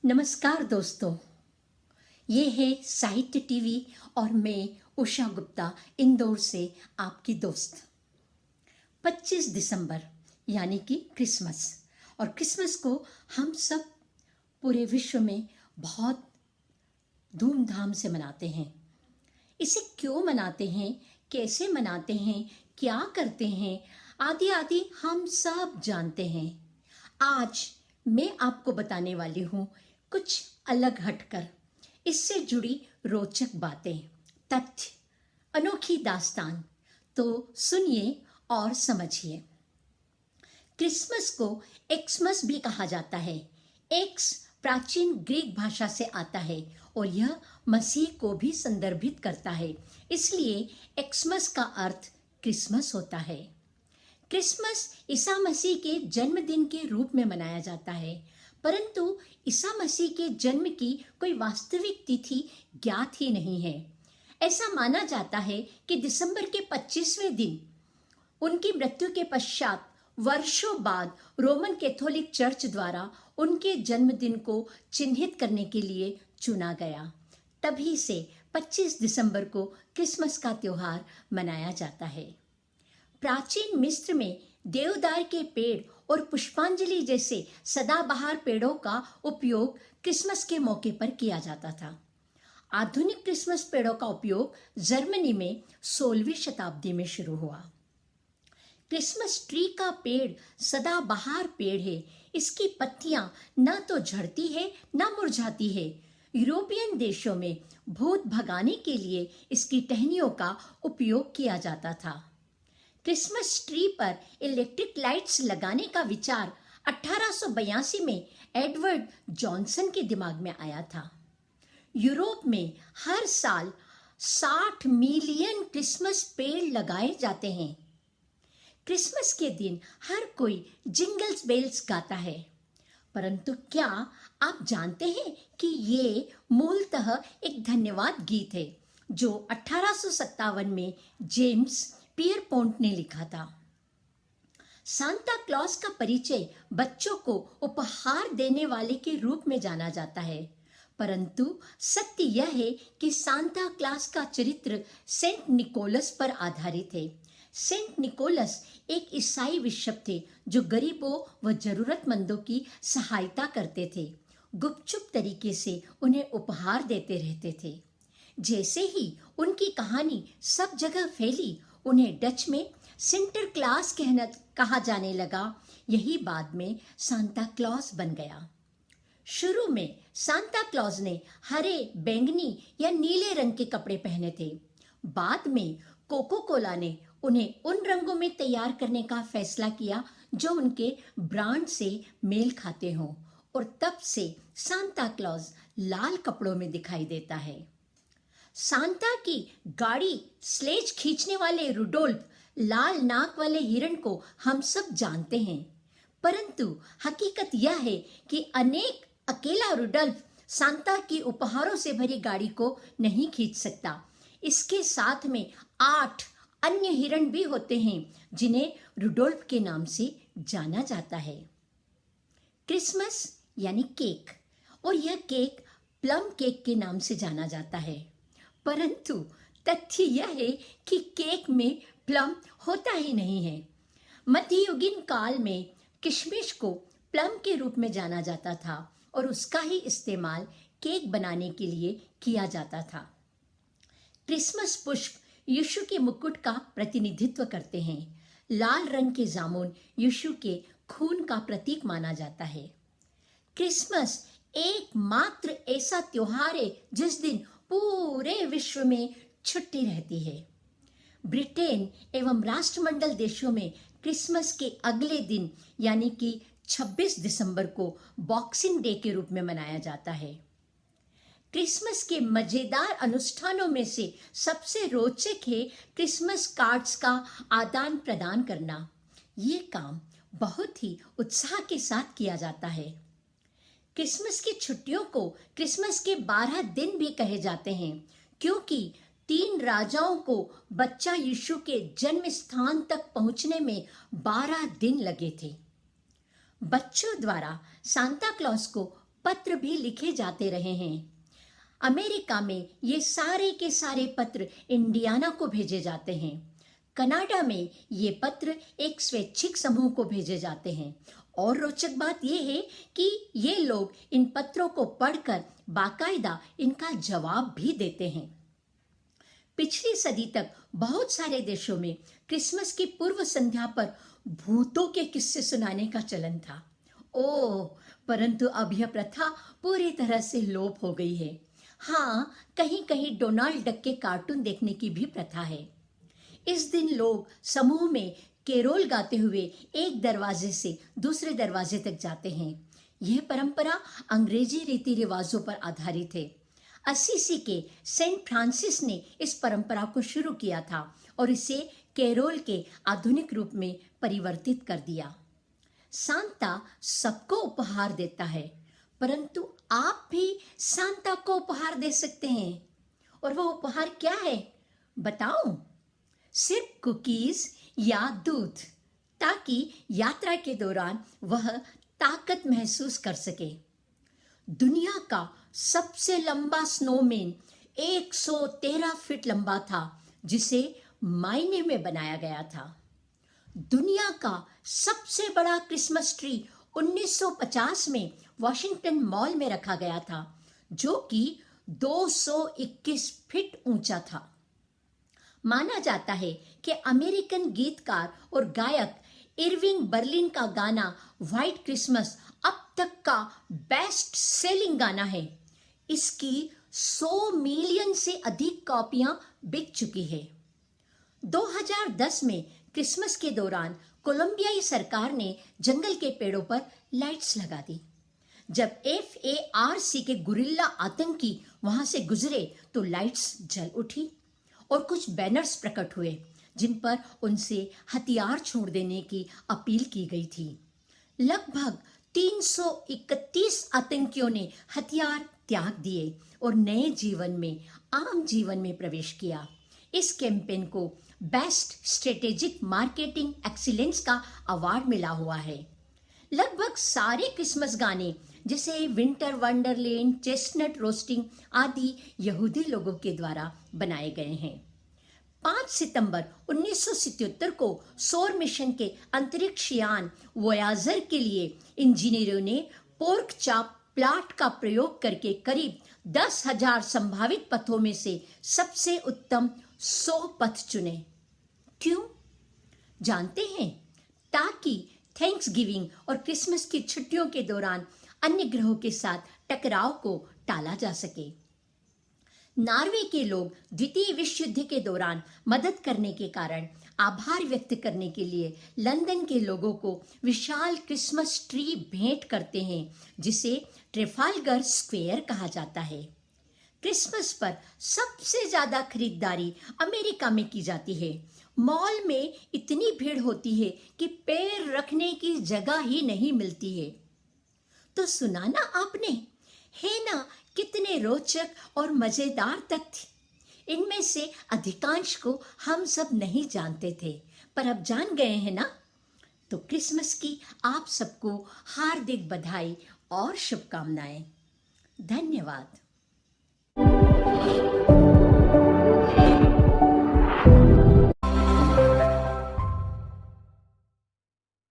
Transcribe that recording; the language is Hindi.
नमस्कार दोस्तों, ये है साहित्य टीवी और मैं उषा गुप्ता इंदौर से आपकी दोस्त। 25 दिसंबर यानी कि क्रिसमस, और क्रिसमस को हम सब पूरे विश्व में बहुत धूमधाम से मनाते हैं। इसे क्यों मनाते हैं, कैसे मनाते हैं, क्या करते हैं, आदि आदि हम सब जानते हैं। आज मैं आपको बताने वाली हूँ कुछ अलग हटकर, इससे जुड़ी रोचक बातें, तथ्य, अनोखी दास्तान। तो सुनिए और समझिए। क्रिसमस को एक्समस भी कहा जाता है। एक्स प्राचीन ग्रीक भाषा से आता है और यह मसीह को भी संदर्भित करता है, इसलिए एक्समस का अर्थ क्रिसमस होता है। क्रिसमस ईसा मसीह के जन्मदिन के रूप में मनाया जाता है, परंतु ईसा मसीह के जन्म की कोई वास्तविक तिथि ज्ञात ही नहीं है। ऐसा माना जाता है कि दिसंबर के 25वें दिन उनकी मृत्यु के पश्चात वर्षों बाद रोमन कैथोलिक चर्च द्वारा उनके जन्मदिन को चिन्हित करने के लिए चुना गया। तभी से 25 दिसंबर को क्रिसमस का त्योहार मनाया जाता है। प्राचीन मिस्र में देवदार के पेड़ और पुष्पांजलि जैसे सदाबहार पेड़ों का उपयोग क्रिसमस के मौके पर किया जाता था। आधुनिक क्रिसमस पेड़ों का उपयोग जर्मनी में 16वीं शताब्दी में शुरू हुआ। क्रिसमस ट्री का पेड़ सदाबहार पेड़ है। इसकी पत्तियां न तो झड़ती है न मुरझाती है। यूरोपियन देशों में भूत भगाने के लिए इसकी टहनियों का उपयोग किया जाता था। क्रिसमस ट्री पर इलेक्ट्रिक लाइट्स लगाने का विचार 1882 में एडवर्ड जॉनसन के दिमाग में आया था। यूरोप में हर साल 60 मिलियन क्रिसमस पेड़ लगाए जाते हैं। क्रिसमस के दिन हर कोई जिंगल्स बेल्स गाता है, परंतु क्या आप जानते हैं कि ये मूलतः एक धन्यवाद गीत है जो 1857 में जेम्स पियरपोंट ने लिखा था। सांता क्लॉस का परिचय बच्चों को उपहार देने वाले के रूप में जाना जाता है, परंतु सत्य यह है कि सांता क्लॉस का चरित्र सेंट निकोलस पर आधारित है। सेंट निकोलस एक ईसाई बिशप थे जो गरीबों व जरूरतमंदों की सहायता करते थे। गुपचुप तरीके से उन्हें उपहार देते रहते थे। जैसे ही उनकी कहानी सब जगह फैली, उन्हें डच में सिंटरक्लास कहा जाने लगा। यही बाद में सांता क्लॉस बन गया। शुरू में सांता क्लॉस ने हरे, बैंगनी या नीले रंग के कपड़े पहने थे। बाद में कोको कोला ने उन्हें उन रंगों में तैयार करने का फैसला किया जो उनके ब्रांड से मेल खाते हों, और तब से सांता क्लॉस लाल कपड़ों में दिखाई देता है। सांता की गाड़ी स्लेज खींचने वाले रुडोल्फ लाल नाक वाले हिरण को हम सब जानते हैं, परंतु हकीकत यह है कि अनेक अकेला रुडोल्फ सांता की उपहारों से भरी गाड़ी को नहीं खींच सकता। इसके साथ में 8 अन्य हिरण भी होते हैं जिन्हें रुडोल्फ के नाम से जाना जाता है। क्रिसमस यानी केक, और यह केक प्लम केक के नाम से जाना जाता है, परंतु तथ्य यह है कि केक में प्लम होता ही नहीं है। मध्ययुगीन काल में किशमिश को प्लम के रूप में जाना जाता था और उसका ही इस्तेमाल केक बनाने के लिए किया जाता था। क्रिसमस पुष्प यीशु के मुकुट का प्रतिनिधित्व करते हैं। लाल रंग के जामुन यीशु के खून का प्रतीक माना जाता है। क्रिसमस एकमात्र ऐसा त्योहार है जिस दिन पूरे विश्व में छुट्टी रहती है। ब्रिटेन एवं राष्ट्रमंडल देशों में क्रिसमस के अगले दिन यानी कि 26 दिसंबर को बॉक्सिंग डे के रूप में मनाया जाता है। क्रिसमस के मजेदार अनुष्ठानों में से सबसे रोचक है क्रिसमस कार्ड्स का आदान प्रदान करना। ये काम बहुत ही उत्साह के साथ किया जाता है। क्रिसमस की छुट्टियों को क्रिसमस के 12 दिन भी कहे जाते हैं, क्योंकि 3 राजाओं को बच्चा यीशु के जन्म स्थान तक पहुंचने में 12 दिन लगे थे। बच्चों द्वारा सांता क्लॉस को पत्र भी लिखे जाते रहे हैं। अमेरिका में ये सारे के सारे पत्र इंडियाना को भेजे जाते हैं। कनाडा में ये पत्र एक स्वैच्छिक समूह को भेजे जाते हैं। और रोचक बात यह है कि ये लोग इन पत्रों को पढ़कर बाकायदा इनका जवाब भी देते हैं। पिछली सदी तक बहुत सारे देशों में क्रिसमस की पूर्व संध्या पर भूतों के किस्से सुनाने का चलन था। ओह, परंतु अब यह प्रथा पूरी तरह से लोप हो गई है। हाँ, कहीं कहीं डोनाल्ड डक के कार्टून देखने की भी प्रथा है। इस दिन लोग समूह में केरोल गाते हुए एक दरवाजे से दूसरे दरवाजे तक जाते हैं। यह परंपरा अंग्रेजी रीति रिवाजों पर आधारित है। असीसी के सेंट फ्रांसिस ने इस परंपरा को शुरू किया था और इसे केरोल के आधुनिक रूप में परिवर्तित कर दिया। सांता सबको उपहार देता है, परंतु आप भी सांता को उपहार दे सकते हैं। और वो उपहार क्या है बताऊं? सिर्फ कुकीज या दूध, ताकि यात्रा के दौरान वह ताकत महसूस कर सके। दुनिया का सबसे लंबा स्नोमैन 113 फीट लंबा था, जिसे मायने में बनाया गया था। दुनिया का सबसे बड़ा क्रिसमस ट्री 1950 में वॉशिंगटन मॉल में रखा गया था, जो कि 221 फीट ऊंचा था। माना जाता है कि अमेरिकन गीतकार और गायक इरविंग बर्लिन का गाना व्हाइट क्रिसमस अब तक का बेस्ट सेलिंग गाना है। इसकी 100 मिलियन से अधिक कॉपियां बिक चुकी है। 2010 में क्रिसमस के दौरान कोलंबियाई सरकार ने जंगल के पेड़ों पर लाइट्स लगा दी। जब FARC के गुरिल्ला आतंकी वहां से गुजरे तो लाइट्स जल उठी और कुछ बैनर्स प्रकट हुए, जिन पर उनसे हथियार छोड़ देने की अपील की गई थी। लगभग 331 आतंकियों ने हथियार त्याग दिए और नए जीवन में, आम जीवन में प्रवेश किया। इस कैंपेन को बेस्ट स्ट्रेटेजिक मार्केटिंग एक्सीलेंस का अवार्ड मिला हुआ है। लगभग सारे क्रिसमस गाने जैसे विंटर वंडरलैंड, चेस्टनट रोस्टिंग आदि यहूदी लोगों के द्वारा बनाए गए हैं। 5 सितंबर 1977 को सौर मिशन के अंतरिक्ष यान वोयाजर के लिए इंजीनियरों ने पोर्क चॉप प्लाट का प्रयोग करके करीब 10,000 संभावित पथों में से सबसे उत्तम 100 पथ चुने। क्यों जानते हैं? ताकि थैंक्सगिविंग और क्रिसमस की छुट्टियों के दौरान अन्य ग्रहों के साथ टकराव को टाला जा सके। नॉर्वे के लोग द्वितीय विश्व युद्ध के दौरान मदद करने के कारण आभार व्यक्त करने के लिए लंदन के लोगों को विशाल क्रिसमस ट्री भेंट करते हैं, जिसे ट्रेफाल्गर स्क्वायर कहा जाता है। क्रिसमस पर सबसे ज्यादा खरीदारी अमेरिका में की जाती है। मॉल में इतनी भीड़ होती है कि पैर रखने की जगह ही नहीं मिलती है। तो सुना ना आपने, है ना कितने रोचक और मजेदार तथ्य। इनमें से अधिकांश को हम सब नहीं जानते थे, पर अब जान गए हैं ना। तो क्रिसमस की आप सबको हार्दिक बधाई और शुभकामनाएं। धन्यवाद।